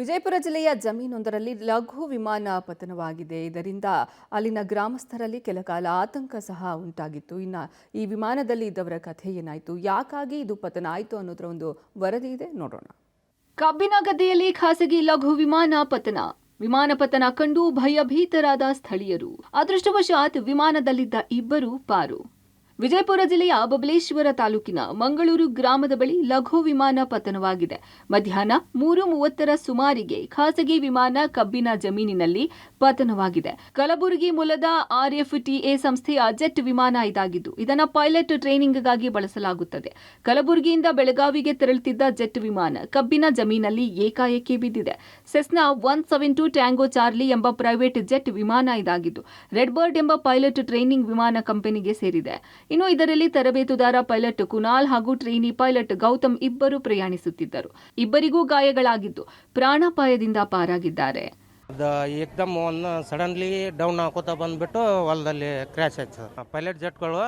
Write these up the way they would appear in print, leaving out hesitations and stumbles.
ವಿಜಯಪುರ ಜಿಲ್ಲೆಯ ಜಮೀನೊಂದರಲ್ಲಿ ಲಘು ವಿಮಾನ ಪತನವಾಗಿದೆ. ಇದರಿಂದ ಅಲ್ಲಿನ ಗ್ರಾಮಸ್ಥರಲ್ಲಿ ಕೆಲಕಾಲ ಆತಂಕ ಸಹ ಉಂಟಾಗಿತ್ತು. ಇನ್ನು ಈ ವಿಮಾನದಲ್ಲಿ ಇದ್ದವರ ಕಥೆ ಏನಾಯಿತು, ಯಾಕಾಗಿ ಇದು ಪತನ ಆಯಿತು ಅನ್ನೋದರ ಒಂದು ವರದಿ ಇದೆ, ನೋಡೋಣ. ಕಬ್ಬಿನ ಗದ್ದೆಯಲ್ಲಿ ಖಾಸಗಿ ಲಘು ವಿಮಾನ ಪತನ. ವಿಮಾನ ಪತನ ಕಂಡು ಭಯಭೀತರಾದ ಸ್ಥಳೀಯರು. ಅದೃಷ್ಟವಶಾತ್ ವಿಮಾನದಲ್ಲಿದ್ದ ಇಬ್ಬರು ಪಾರು. ವಿಜಯಪುರ ಜಿಲ್ಲೆಯ ಬಬಲೇಶ್ವರ ತಾಲೂಕಿನ ಮಂಗಳೂರು ಗ್ರಾಮದ ಬಳಿ ಲಘು ವಿಮಾನ ಪತನವಾಗಿದೆ. ಮಧ್ಯಾಹ್ನ 3:30 ಸುಮಾರಿಗೆ ಖಾಸಗಿ ವಿಮಾನ ಕಬ್ಬಿನ ಜಮೀನಿನಲ್ಲಿ ಪತನವಾಗಿದೆ. ಕಲಬುರಗಿ ಮೂಲದ RFTA ಸಂಸ್ಥೆಯ ಜೆಟ್ ವಿಮಾನ ಇದಾಗಿದ್ದು, ಇದನ್ನು ಪೈಲಟ್ ಟ್ರೈನಿಂಗ್ಗಾಗಿ ಬಳಸಲಾಗುತ್ತದೆ. ಕಲಬುರಗಿಯಿಂದ ಬೆಳಗಾವಿಗೆ ತೆರಳುತ್ತಿದ್ದ ಜೆಟ್ ವಿಮಾನ ಕಬ್ಬಿನ ಜಮೀನಲ್ಲಿ ಏಕಾಏಕಿ ಬಿದ್ದಿದೆ. ಸೆಸ್ನಾ 172 ಟ್ಯಾಂಗೋ ಚಾರ್ಲಿ ಎಂಬ ಪ್ರೈವೇಟ್ ಜೆಟ್ ವಿಮಾನ ಇದಾಗಿದ್ದು, ರೆಡ್ ಬರ್ಡ್ ಎಂಬ ಪೈಲಟ್ ಟ್ರೈನಿಂಗ್ ವಿಮಾನ ಕಂಪನಿಗೆ ಸೇರಿದೆ. ಇನ್ನು ಇದರಲ್ಲಿ ತರಬೇತುದಾರ ಪೈಲಟ್ ಕುನಾಲ್ ಹಾಗೂ ಟ್ರೈನಿ ಪೈಲಟ್ ಗೌತಮ್ ಇಬ್ಬರು ಪ್ರಯಾಣಿಸುತ್ತಿದ್ದರು. ಇಬ್ಬರಿಗೂ ಗಾಯಗಳಾಗಿದ್ದು ಪ್ರಾಣಾಪಾಯದಿಂದ ಪಾರಾಗಿದ್ದಾರೆ. ಏಕ್ದಮ್ ಒಂದು ಸಡನ್ಲಿ ಡೌನ್ ಹಾಕೋತಾ ಬಂದ್ಬಿಟ್ಟು ಹೊಲದಲ್ಲಿ ಕ್ರ್ಯಾಶ್ ಆಯ್ತು. ಪೈಲಟ್ ಜೆಟ್ಗಳು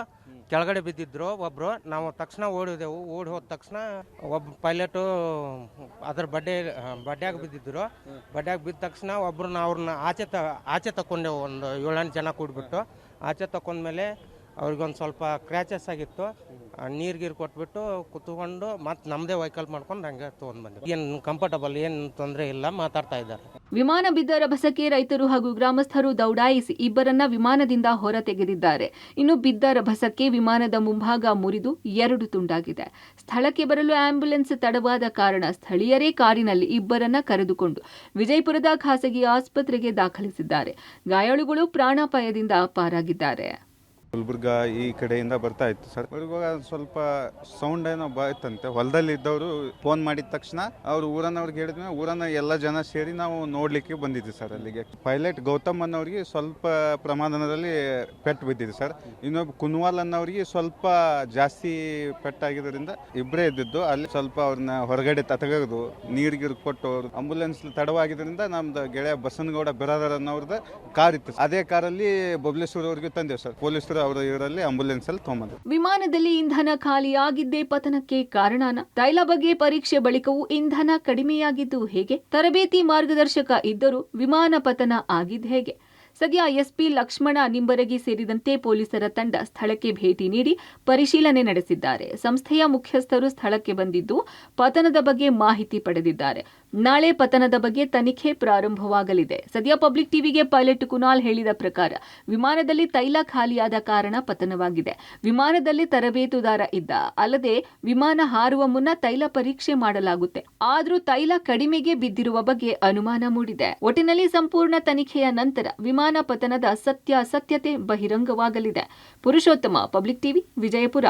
ಕೆಳಗಡೆ ಬಿದ್ದಿದ್ರು. ಒಬ್ರು ನಾವು ತಕ್ಷಣ ಓಡಿದೆವು. ಓಡಿ ಹೋದ ತಕ್ಷಣ ಒಬ್ಬ ಪೈಲಟು ಅದ್ರ ಬಡ್ಡ್ಯಾಗ ಬಿದ್ದಿದ್ರು. ಬಡ್ಡ್ಯಾಗ ಬಿದ್ದ ತಕ್ಷಣ ಒಬ್ರನ್ನ ಅವ್ರನ್ನ ಆಚೆ ತಕೊಂಡೆವು. ಒಂದು 7-8 ಜನ ಕೂಡ್ಬಿಟ್ಟು ಆಚೆ ತಕೊಂಡ್ಮೇಲೆ ಅವ್ರಿಗೊಂದು ಸ್ವಲ್ಪ ಕ್ರ್ಯಾಚಸ್ ಆಗಿತ್ತು. ನೀರು ಕೊಟ್ಬಿಟ್ಟು ಕುತ್ಕೊಂಡು ಮತ್ತೆ ನಮ್ಮದೇ ವೆಹಿಕಲ್ ಮಾಡ್ಕೊಂಡು ಹಂಗೆ ತೊಗೊಂಡು ಬಂದ್ವಿ. ಏನು ಕಂಫರ್ಟಬಲ್, ಏನು ತೊಂದರೆ ಇಲ್ಲ, ಮಾತಾಡ್ತಾ ಇದ್ದಾರೆ. ವಿಮಾನ ಬಿದ್ದ ರಭಸಕ್ಕೆ ರೈತರು ಹಾಗೂ ಗ್ರಾಮಸ್ಥರು ದೌಡಾಯಿಸಿ ಇಬ್ಬರನ್ನ ವಿಮಾನದಿಂದ ಹೊರ ತೆಗೆದಿದ್ದಾರೆ. ಇನ್ನು ಬಿದ್ದ ರಭಸಕ್ಕೆ ವಿಮಾನದ ಮುಂಭಾಗ ಮುರಿದು 2 ತುಂಡಾಗಿದೆ. ಸ್ಥಳಕ್ಕೆ ಬರಲು ಆಂಬ್ಯುಲೆನ್ಸ್ ತಡವಾದ ಕಾರಣ ಸ್ಥಳೀಯರೇ ಕಾರಿನಲ್ಲಿ ಇಬ್ಬರನ್ನ ಕರೆದುಕೊಂಡು ವಿಜಯಪುರದ ಖಾಸಗಿ ಆಸ್ಪತ್ರೆಗೆ ದಾಖಲಿಸಿದ್ದಾರೆ. ಗಾಯಾಳುಗಳು ಪ್ರಾಣಾಪಾಯದಿಂದ ಪಾರಾಗಿದ್ದಾರೆ. ಗುಲ್ಬರ್ಗಾ ಈ ಕಡೆಯಿಂದ ಬರ್ತಾ ಇತ್ತು ಸರ್. ಇವಾಗ ಸ್ವಲ್ಪ ಸೌಂಡ್ ಏನೋ ಬಾಯ್ತಂತೆ. ಹೊಲದಲ್ಲಿ ಇದ್ದವರು ಫೋನ್ ಮಾಡಿದ ತಕ್ಷಣ ಅವ್ರು ಊರನ್ನವ್ರಿಗೆ ಹೇಳಿದ್ಮೇಲೆ ಊರನ್ನ ಎಲ್ಲ ಜನ ಸೇರಿ ನಾವು ನೋಡ್ಲಿಕ್ಕೆ ಬಂದಿದ್ವಿ ಸರ್. ಅಲ್ಲಿಗೆ ಪೈಲಟ್ ಗೌತಮ್ ಅನ್ನೋರಿಗೆ ಸ್ವಲ್ಪ ಪ್ರಮಾಣದಲ್ಲಿ ಪೆಟ್ಟು ಬಿದ್ದಿದೆ ಸರ್. ಇನ್ನೊಬ್ಬ ಕುನ್ವಾಲ್ ಅನ್ನೋರಿಗೆ ಸ್ವಲ್ಪ ಜಾಸ್ತಿ ಪೆಟ್ಟಾಗಿದ್ದರಿಂದ ಇಬ್ಬರೇ ಇದ್ದಿದ್ದು. ಅಲ್ಲಿ ಸ್ವಲ್ಪ ಅವ್ರನ್ನ ಹೊರಗಡೆ ತೆಗೆದು ನೀರು ಕೊಟ್ಟು ಆಂಬುಲೆನ್ಸ್ ತಡವಾಗಿದ್ದರಿಂದ ನಮ್ದು ಗೆಳೆಯ ಬಸನಗೌಡ ಬಿರಾದರ್ ಅನ್ನೋರ್ದ ಕಾರ್ ಇತ್ತು. ಅದೇ ಕಾರಲ್ಲಿ ಬಬಲೇಶ್ವರ ಅವ್ರಿಗೆ ತಂದೆವು ಸರ್. ಪೊಲೀಸರು ಇವರಲ್ಲಿ ಆಂಬುಲೆನ್ಸ್ ಅಲ್ಲಿ ತಗೊಂಡ್ಬಂದ್ರು. ವಿಮಾನದಲ್ಲಿ ಇಂಧನ ಖಾಲಿಯಾಗಿದ್ದೇ ಪತನಕ್ಕೆ ಕಾರಣನ? ತೈಲ ಬಗ್ಗೆ ಪರೀಕ್ಷೆ ಬಳಿಕವೂ ಇಂಧನ ಕಡಿಮೆಯಾಗಿದ್ದು ಹೇಗೆ? ತರಬೇತಿ ಮಾರ್ಗದರ್ಶಕ ಇದ್ದರೂ ವಿಮಾನ ಪತನ ಆಗಿದ್ದು ಹೇಗೆ? ಸದ್ಯ SP ಲಕ್ಷ್ಮಣ ನಿಂಬರಗಿ ಸೇರಿದಂತೆ ಪೊಲೀಸರ ತಂಡ ಸ್ಥಳಕ್ಕೆ ಭೇಟಿ ನೀಡಿ ಪರಿಶೀಲನೆ ನಡೆಸಿದ್ದಾರೆ. ಸಂಸ್ಥೆಯ ಮುಖ್ಯಸ್ಥರು ಸ್ಥಳಕ್ಕೆ ಬಂದಿದ್ದು ಪತನದ ಬಗ್ಗೆ ಮಾಹಿತಿ ಪಡೆದಿದ್ದಾರೆ. ನಾಳೆ ಪತನದ ಬಗ್ಗೆ ತನಿಖೆ ಪ್ರಾರಂಭವಾಗಲಿದೆ. ಸದ್ಯ ಪಬ್ಲಿಕ್ ಟಿವಿಗೆ ಪೈಲಟ್ ಕುನಾಲ್ ಹೇಳಿದ ಪ್ರಕಾರ ವಿಮಾನದಲ್ಲಿ ತೈಲ ಖಾಲಿಯಾದ ಕಾರಣ ಪತನವಾಗಿದೆ. ವಿಮಾನದಲ್ಲಿ ತರಬೇತುದಾರ ಇದ್ದ. ಅಲ್ಲದೆ ವಿಮಾನ ಹಾರುವ ಮುನ್ನ ತೈಲ ಪರೀಕ್ಷೆ ಮಾಡಲಾಗುತ್ತೆ. ಆದ್ರೂ ತೈಲ ಕಡಿಮೆಗೆ ಬಿದ್ದಿರುವ ಬಗ್ಗೆ ಅನುಮಾನ ಮೂಡಿದೆ. ಒಟ್ಟಿನಲ್ಲಿ ಸಂಪೂರ್ಣ ತನಿಖೆಯ ನಂತರ ವಿಮಾನ ಪತನದ ಸತ್ಯಾಸತ್ಯತೆ ಬಹಿರಂಗವಾಗಲಿದೆ. ಪುರುಷೋತ್ತಮ, ಪಬ್ಲಿಕ್ ಟಿವಿ, ವಿಜಯಪುರ.